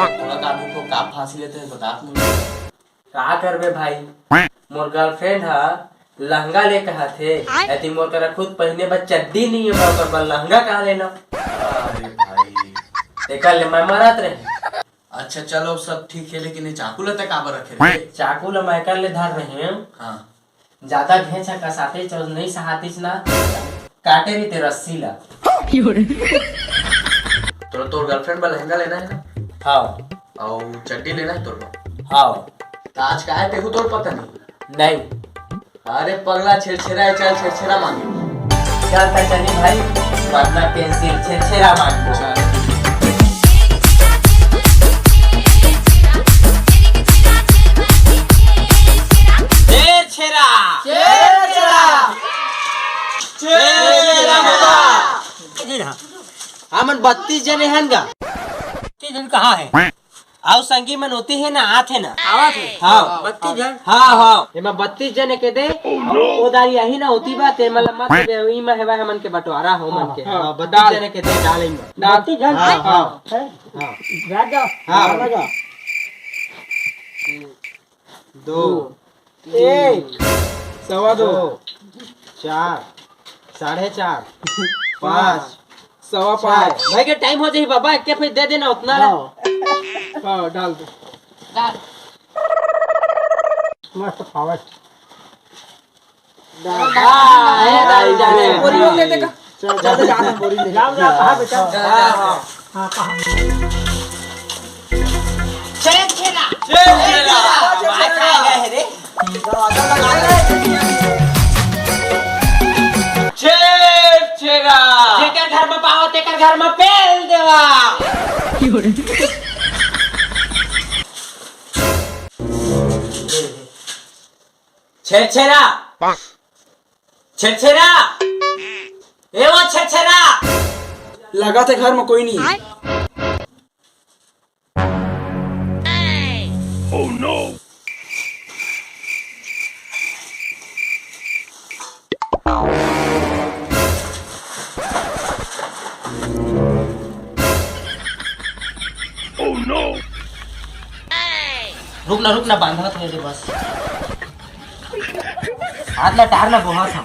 थोड़ा काबू को का फांसी लेते हैं बता मुझे। का करबे भाई, मोर गर्लफ्रेंड हा लहंगा लेके हाथे ऐती मोर करा खुद पहने बा चड्डी नहीं है मोर पर लहंगा कहा लेना। अरे भाई देखा ले मैं मरत रहे। अच्छा चलो सब ठीक है, लेकिन ये चाकू लेते काबर रखे रे? चाकू ल मैं कर ले धर रहे हैं। हाँ ज्यादा घेंच कसाते चल नहीं सहातीस ना काटे रही ते रस्सी ला। तो तोर गर्लफ्रेंड बा लहंगा लेना है ना? हाँ और चड्डी लेना है तोर को? हाँ तो आज का है तेको तोर पता नहीं? नहीं अरे पगला छेड़छेड़ा है, चल छेड़छेड़ा मांगे। चलता चली भाई वरना पेंसिल छेड़ा मांग चल हमन 32 जने हैं गा। 32 जन कहाँ है? आओ संगी मन होती है ना आते ना आवाज है। हाँ 32 जन। हाँ हाँ ये मैं 32 जने के दे ओ दारी यही ना होती बात है मतलब मत ई में है हमन के बंटवारा हो मन के। हां 32 जने के दे डालेंगे 32 जन। हां हां राजा हां लगा 2 1 सवा 2 4 4.5 5 सवा 5 भाई के टाइम हो जाए बाबा के फिर दे देना उतना। हाँ डाल दो डाल मस्त पावर डाल जाने बोरी हो ले देखा चल जाने बोरी ले जाओ जा कहां बेटा। हां हां कहां छेड़ा भाई खाए गए है रे दरवाजा लगा छेड़ा जेकर घर में पाओ तेकर घर में पेल देवा। छेड़ा छेड़ा ए वो छेड़ा लगा थे घर में कोई नहीं। Oh no! Oh no! रुकना बांधा था रे बस हाथ ला टार ला बोहा था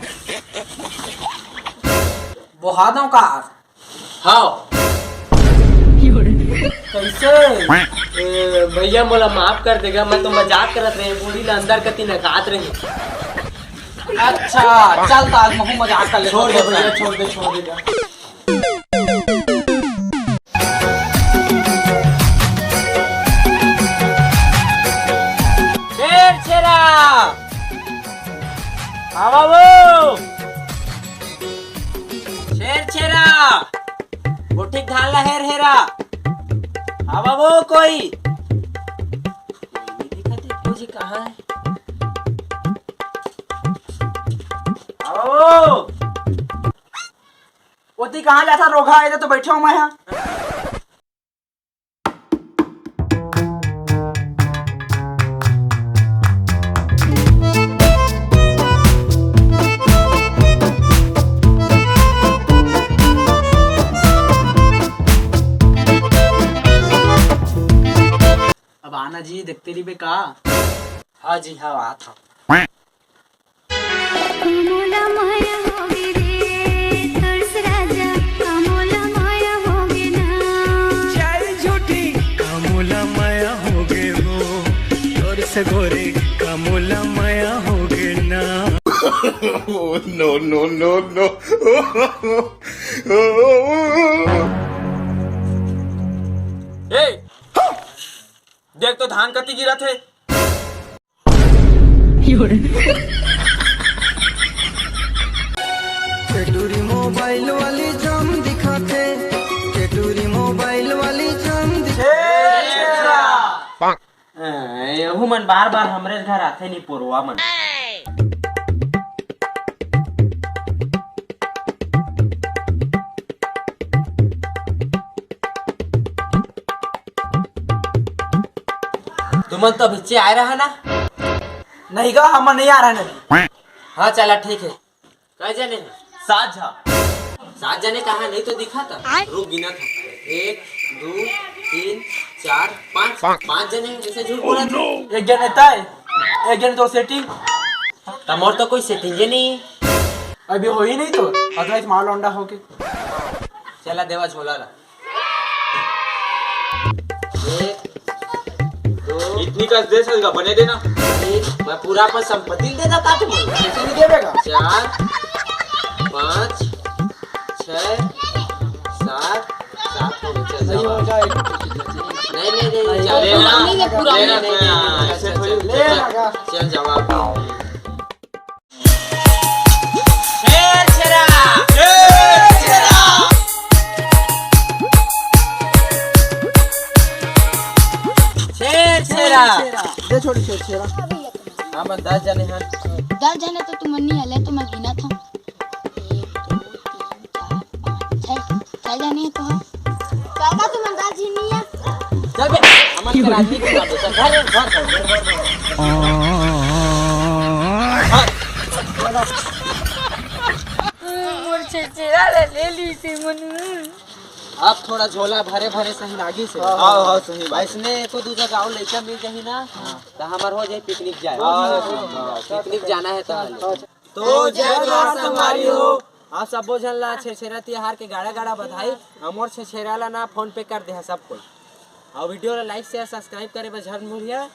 बोहा दो कार। हाँ कैसे भैया मोला माफ कर देगा, मैं तो मजाक करत रहे बूढ़ी ला अंदर कती नगात रही। अच्छा चल आज महू मजाक कर ले। छोड़ दे भैया छोड़ दे हाँ बाबू शेर छेरा वो ठीक ढाल हेर हेरा। हाँ बाबू कोई जी कहाँ है? हाँ बाबू ओती कहाँ जाता रोगा है तो बैठा हूँ मैं यहाँ। आना जी देखते रही बेका। हाँ जी हाँ आ था। कमोला माया होगे रे तरस राजा कमोला माया होगे ना चाय झूठी कमोला माया होगे हो तरस गोरे कमोला माया होगे ना। No no no no! देख तो धान कती गिरा थे। चटूरी मोबाइल वाली जाम दिखाते चटूरी मोबाइल वाली जाम यहू मन बार बार हमरे घर आते नहीं पोरवा मन। तुमन तो भिच्चे आए रहा ना? नहीं गा हम नहीं आ रहा नहीं। हाँ चला ठीक है। कई जने हैं? 7 जने कहा नहीं तो दिखा था। रुक गिना था 1 2 3 4 5 जने हैं, कैसे झूठ बोला तू? एक जन रहता है, एक जन तो सेटिंग। तमोर तो कोई सेटिंग ही नहीं है। अभी हो ही नहीं तो अदरवाइज माल लौंडा होके। चला देवा झोला ला। 1 2 इतनी का दे सकेगा बने देना। 3 मैं पूरा अपन संपत्ति दे देता था तुम्हें। कैसे नहीं देगा? 4 5 6 7 7 हो गए। चल सही जाओ। हो जाए। नहीं नहीं नहीं नहीं, चल नहीं, लेना पूरा नहीं, लेना, नहीं, नहीं, नहीं, ऐसे चल, थोड़ी चल, ले चल, लगा। चल जवाब शेर शेरा शेर शेरा दे छोड़ी शेर शेरा। हाँ मैं 10 जने हैं। 10 जने तो तुम नहीं हले तो मैं गिना था 1 2 3 4 5 6 जने तो है काका तुम अंदाज ही नहीं है चल बे अमन के आदमी के नाम चल घर चिड़चिड़ा ले ली थी मनु अब थोड़ा झोला भरे भरे सही लागी से। हाँ हाँ सही बात। इसने एको दूसरा गाँव लड़का मिल जाही ना तो हमार हो जाए पिकनिक जाए। पिकनिक जाना है तो जय जोहार संगवारी हो। आप सब बोझल ला छेछेरा त्योहार के गाड़ा गाड़ा बधाई। हमोर छेछेरा ला ना फोन पे कर दे है सब कोई। और वीडियो ला लाइक शेयर सब्सक्राइब करे बस झर मुड़िया।